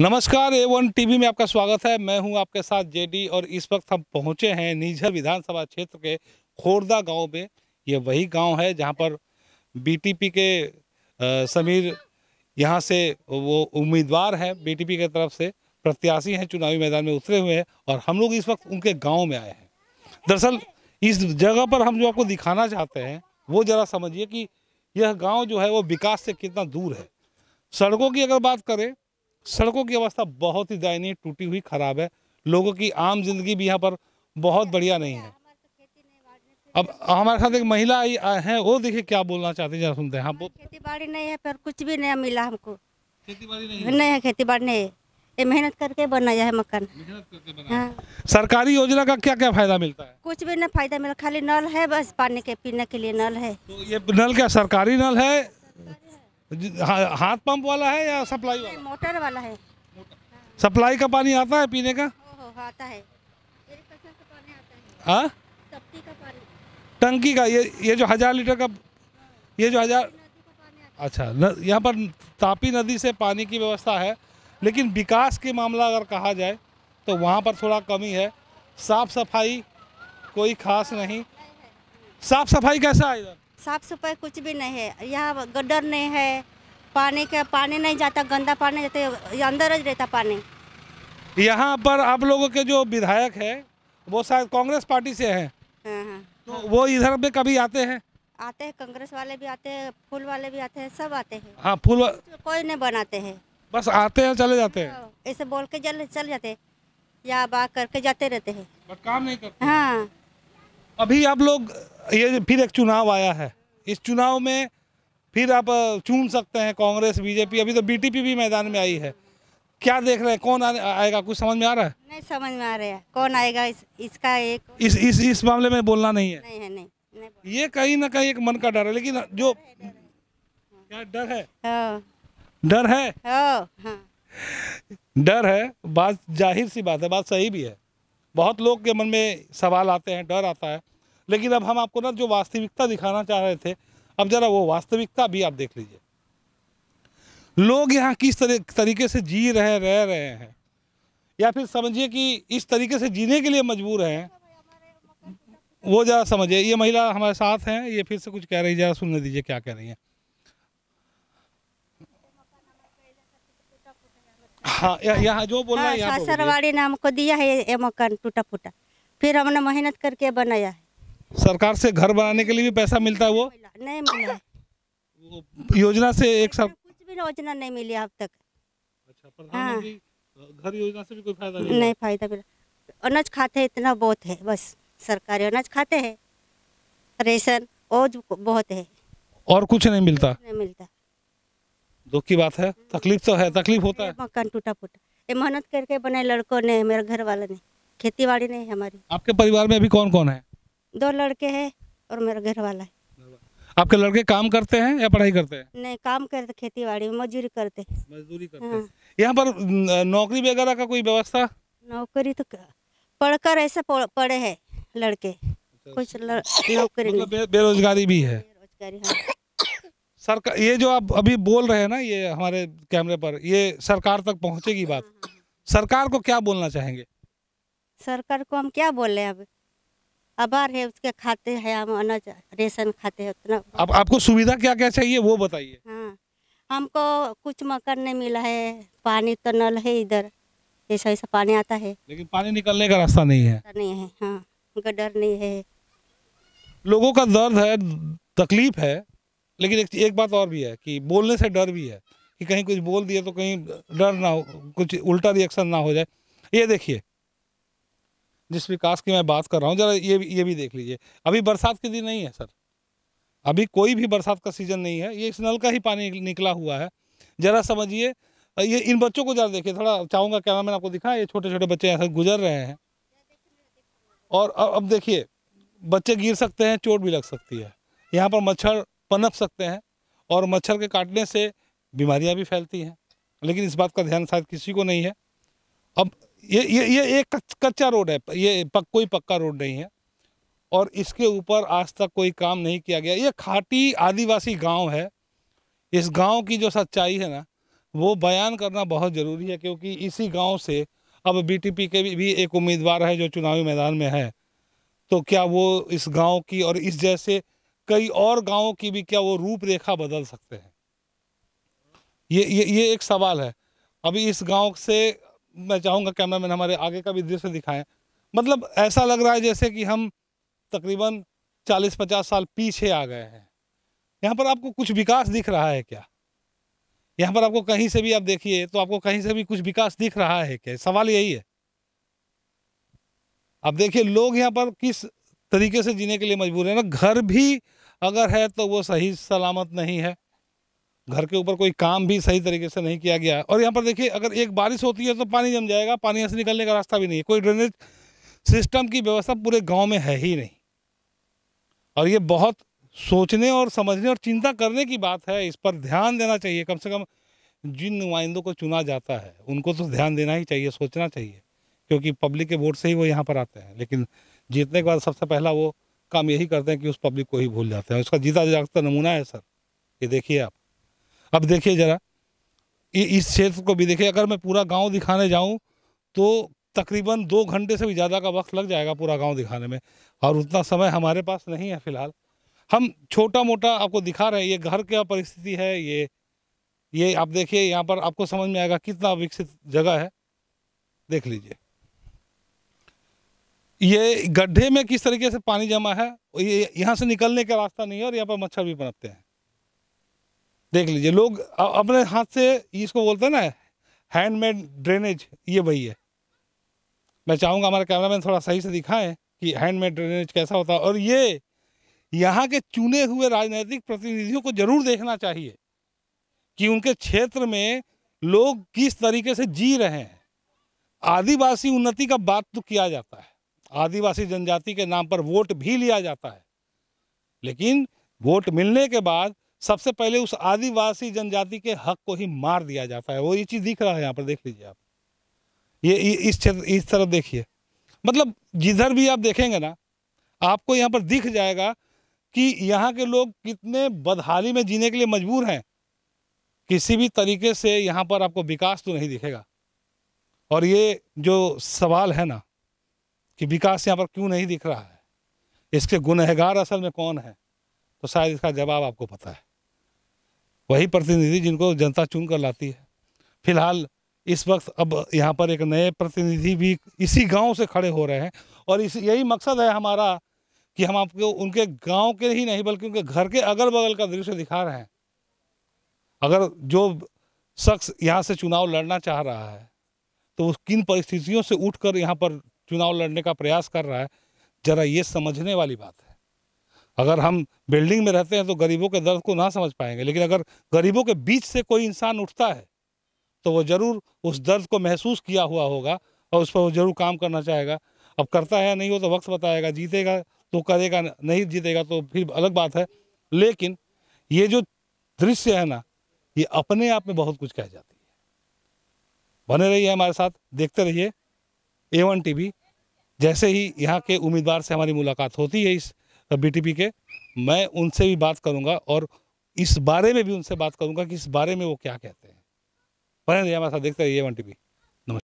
नमस्कार, A1 TV में आपका स्वागत है। मैं हूं आपके साथ जेडी और इस वक्त हम पहुंचे हैं नीझर विधानसभा क्षेत्र के खोरदा गांव में। ये वही गांव है जहां पर बीटीपी के समीर यहां से वो उम्मीदवार हैं, बीटीपी की तरफ से प्रत्याशी हैं, चुनावी मैदान में उतरे हुए हैं और हम लोग इस वक्त उनके गाँव में आए हैं। दरअसल इस जगह पर हम जो आपको दिखाना चाहते हैं वो ज़रा समझिए कि यह गाँव जो है वो विकास से कितना दूर है। सड़कों की अगर बात करें, सड़कों की अवस्था बहुत ही दयनीय, टूटी हुई, खराब है। लोगों की आम जिंदगी भी यहाँ पर बहुत बढ़िया नहीं है। अब हमारे साथ एक महिला आई है, वो देखिए क्या बोलना चाहती है, जरा सुनते हैं। हाँ, खेती बाड़ी नहीं है, पर कुछ भी नहीं मिला हमको। खेती बाड़ी नहीं है, खेती बाड़ी नहीं है। ये मेहनत करके बनाया है मकान। मेहनत करके बनाया। हाँ। सरकारी योजना का क्या क्या फायदा मिलता है? कुछ भी नहीं फायदा मिला, खाली नल है, बस पानी के पीने के लिए नल है। तो ये नल क्या सरकारी नल है? हाथ पंप वाला है या सप्लाई वाला? मोटर वाला है। सप्लाई का पानी आता है पीने का? आता है। पानी आता है। हाँ, टंकी का पानी। टंकी का? ये जो 1000 लीटर का, ये जो 1000, अच्छा, यहाँ पर तापी नदी से पानी की व्यवस्था है, लेकिन विकास के मामला अगर कहा जाए तो वहाँ पर थोड़ा कमी है। साफ सफाई कोई खास नहीं। साफ सफाई कैसा है इधर? साफ सफाई कुछ भी नहीं है, यहाँ गड्ढर नहीं है, पानी नहीं जाता, गंदा पानी जाता है, अंदर ही रहता पानी। यहाँ पर आप लोगों के जो विधायक है वो शायद कांग्रेस पार्टी से हैं। हाँ। तो वो इधर में कभी आते हैं? आते हैं, कांग्रेस वाले भी आते हैं, फूल वाले भी आते हैं, सब आते हैं। हाँ, फूल कोई नहीं बनाते हैं, बस आते हैं चले जाते हैं। ऐसे बोल के चल जाते हैं या बात करके जाते रहते हैं, बट काम नहीं करते। हाँ। अभी आप लोग, ये फिर एक चुनाव आया है, इस चुनाव में फिर आप चुन सकते हैं कांग्रेस, बीजेपी। अभी तो बीटीपी भी मैदान में आई है। क्या देख रहे हैं, कौन आएगा, कुछ समझ में आ रहा है? नहीं समझ में आ रहा है कौन आएगा। इसका एक इस मामले में बोलना नहीं है। नहीं है, नहीं ये कहीं ना कहीं एक मन का डर है, लेकिन जो क्या डर है? हाँ। डर है, हाँ। डर है। बात जाहिर सी बात है, बात सही भी है। बहुत लोग के मन में सवाल आते हैं, डर आता है। लेकिन अब हम आपको ना जो वास्तविकता दिखाना चाह रहे थे, अब जरा वो वास्तविकता भी आप देख लीजिए। लोग यहाँ किस तरीके से रह रहे हैं, या फिर समझिए कि इस तरीके से जीने के लिए मजबूर हैं, वो जरा समझिए। ये महिला हमारे साथ हैं, ये फिर से कुछ कह रही है, जरा सुनने दीजिए क्या कह रही हैं। हाँ, यहाँ जो बोल रहा है, यहाँ सासरवाड़ी ने हमको दिया है ये मकान टूटा फूटा, फिर हमने मेहनत करके बनाया है। सरकार से घर बनाने के लिए भी पैसा मिलता है? वो नहीं मिला है। योजना से एक साल कुछ भी योजना नहीं मिली अब तक। अच्छा, प्रधानमंत्री घर योजना से भी कोई फायदा नहीं? नहीं फायदा मिला। अनाज खाते इतना बहुत है, बस सरकारी अनाज खाते हैं, रेशन और बहुत है, और कुछ नहीं मिलता। नहीं मिलता। दुख की बात है, तकलीफ तो है, तकलीफ होता है। मकान टूटा फूटा, ये मेहनत करके बनाए लड़कों ने, मेरे घर वाले ने। खेती बाड़ी नहीं है हमारी। आपके परिवार में अभी कौन कौन है? 2 लड़के हैं और मेरा घर वाला है। आपके लड़के काम करते हैं या पढ़ाई करते हैं? नहीं, काम करते, खेती बाड़ी में मजदूरी करते। मजदूरी करते हाँ। हैं। यहाँ पर नौकरी वगैरह का कोई व्यवस्था? नौकरी तो पढ़कर ऐसे पढ़े हैं लड़के, कुछ नौकरी मतलब नहीं। बेरोजगारी भी है। बेरोजगारी, हाँ। सरकार, ये जो आप अभी बोल रहे हैं ना, ये हमारे कैमरे पर, ये सरकार तक पहुंचेगी बात। सरकार को क्या बोलना चाहेंगे? सरकार को हम क्या बोल रहे हैं, अब आभार है उसके, खाते हैं हम अनाज, रेशन खाते हैं उतना। अब आपको सुविधा क्या क्या चाहिए वो बताइए। हाँ, हमको कुछ मकान नहीं मिला है, पानी तो नल है इधर, ऐसा ऐसा पानी आता है, लेकिन पानी निकलने का रास्ता नहीं है। नहीं है। हाँ, गड्ढर नहीं है। लोगों का दर्द है, तकलीफ है, लेकिन एक बात और भी है कि बोलने से डर भी है कि कहीं कुछ बोल दिए तो कहीं डर ना हो, कुछ उल्टा रिएक्शन ना हो जाए। ये देखिए, जिस विकास की मैं बात कर रहा हूँ, जरा ये भी देख लीजिए। अभी बरसात के दिन नहीं है सर, अभी कोई भी बरसात का सीजन नहीं है। ये इस नल का ही पानी निकला हुआ है। जरा समझिए, ये इन बच्चों को जरा देखिए, थोड़ा चाहूँगा कैमरामैन आपको दिखाएं। ये छोटे छोटे बच्चे ऐसे गुजर रहे हैं, और अब देखिए, बच्चे गिर सकते हैं, चोट भी लग सकती है। यहाँ पर मच्छर पनप सकते हैं, और मच्छर के काटने से बीमारियां भी फैलती हैं, लेकिन इस बात का ध्यान शायद किसी को नहीं है। अब ये एक कच्चा रोड है, ये कोई पक्का रोड नहीं है, और इसके ऊपर आज तक कोई काम नहीं किया गया। ये खाटी आदिवासी गांव है। इस गांव की जो सच्चाई है ना, वो बयान करना बहुत ज़रूरी है, क्योंकि इसी गांव से अब बीटीपी के भी एक उम्मीदवार है जो चुनावी मैदान में है। तो क्या वो इस गांव की और इस जैसे कई और गांवों की भी क्या वो रूपरेखा बदल सकते हैं? ये एक सवाल है। अभी इस गांव से मैं चाहूँगा कैमरामैन हमारे आगे का भी दृश्य दिखाएं। मतलब ऐसा लग रहा है जैसे कि हम तकरीबन 40-50 साल पीछे आ गए हैं। यहाँ पर आपको कुछ विकास दिख रहा है क्या? यहाँ पर आपको कहीं से भी आप देखिए तो आपको कहीं से भी कुछ विकास दिख रहा है क्या? सवाल यही है। आप देखिए लोग यहाँ पर किस तरीके से जीने के लिए मजबूर है ना। घर भी अगर है तो वो सही सलामत नहीं है, घर के ऊपर कोई काम भी सही तरीके से नहीं किया गया है। और यहाँ पर देखिए अगर एक बारिश होती है तो पानी जम जाएगा, पानी यहाँ से निकलने का रास्ता भी नहीं है, कोई ड्रेनेज सिस्टम की व्यवस्था पूरे गांव में है ही नहीं। और ये बहुत सोचने और समझने और चिंता करने की बात है। इस पर ध्यान देना चाहिए। कम से कम जिन नुमाइंदों को चुना जाता है उनको तो ध्यान देना ही चाहिए, सोचना चाहिए, क्योंकि पब्लिक के वोट से ही वो यहाँ पर आते हैं। लेकिन जीतने के बाद सबसे पहला वो काम यही करते हैं कि उस पब्लिक को ही भूल जाते हैं। उसका जीता जागता नमूना है सर, ये देखिए आप। अब देखिए ज़रा इस क्षेत्र को भी देखिए। अगर मैं पूरा गांव दिखाने जाऊं तो तकरीबन 2 घंटे से भी ज़्यादा का वक्त लग जाएगा पूरा गांव दिखाने में, और उतना समय हमारे पास नहीं है फिलहाल। हम छोटा मोटा आपको दिखा रहे हैं। ये घर क्या परिस्थिति है, ये आप देखिए। यहाँ पर आपको समझ में आएगा कितना विकसित जगह है। देख लीजिए ये गड्ढे में किस तरीके से पानी जमा है, ये यहाँ से निकलने का रास्ता नहीं है, और यहाँ पर मच्छर भी पनपते हैं। देख लीजिए लोग अपने हाथ से, इसको बोलते हैं ना हैंडमेड ड्रेनेज, ये वही है। मैं चाहूँगा हमारे कैमरामैन थोड़ा सही से दिखाएं कि हैंडमेड ड्रेनेज कैसा होता है। और ये यहाँ के चुने हुए राजनीतिक प्रतिनिधियों को जरूर देखना चाहिए कि उनके क्षेत्र में लोग किस तरीके से जी रहे हैं। आदिवासी उन्नति का बात तो किया जाता है, आदिवासी जनजाति के नाम पर वोट भी लिया जाता है, लेकिन वोट मिलने के बाद सबसे पहले उस आदिवासी जनजाति के हक को ही मार दिया जाता है। वो ये चीज़ दिख रहा है यहाँ पर, देख लीजिए आप। ये इस क्षेत्र, इस तरफ देखिए। मतलब जिधर भी आप देखेंगे ना आपको यहाँ पर दिख जाएगा कि यहाँ के लोग कितने बदहाली में जीने के लिए मजबूर हैं। किसी भी तरीके से यहाँ पर आपको विकास तो नहीं दिखेगा। और ये जो सवाल है ना कि विकास यहाँ पर क्यों नहीं दिख रहा है, इसके गुनहगार असल में कौन है, तो शायद इसका जवाब आपको पता है। वही प्रतिनिधि जिनको जनता चुन कर लाती है। फिलहाल इस वक्त अब यहाँ पर एक नए प्रतिनिधि भी इसी गांव से खड़े हो रहे हैं, और यही मकसद है हमारा कि हम आपको उनके गांव के ही नहीं बल्कि उनके घर के अगल बगल का दृश्य दिखा रहे हैं। अगर जो शख्स यहाँ से चुनाव लड़ना चाह रहा है तो वो किन परिस्थितियों से उठकर यहाँ पर चुनाव लड़ने का प्रयास कर रहा है, जरा ये समझने वाली बात है। अगर हम बिल्डिंग में रहते हैं तो गरीबों के दर्द को ना समझ पाएंगे, लेकिन अगर गरीबों के बीच से कोई इंसान उठता है तो वो जरूर उस दर्द को महसूस किया हुआ होगा और उस पर वो जरूर काम करना चाहेगा। अब करता है नहीं, वो तो वक्त बताएगा। जीतेगा तो करेगा, नहीं जीतेगा तो फिर अलग बात है। लेकिन ये जो दृश्य है ना, ये अपने आप में बहुत कुछ कह जाती है। बने रहिए हमारे साथ, देखते रहिए A1 TV। जैसे ही यहाँ के उम्मीदवार से हमारी मुलाकात होती है इस बीटीपी के, मैं उनसे भी बात करूँगा और इस बारे में भी उनसे बात करूँगा कि इस बारे में वो क्या कहते हैं। बने रहिए हमारे साथ, देखते रहिए A1 TV।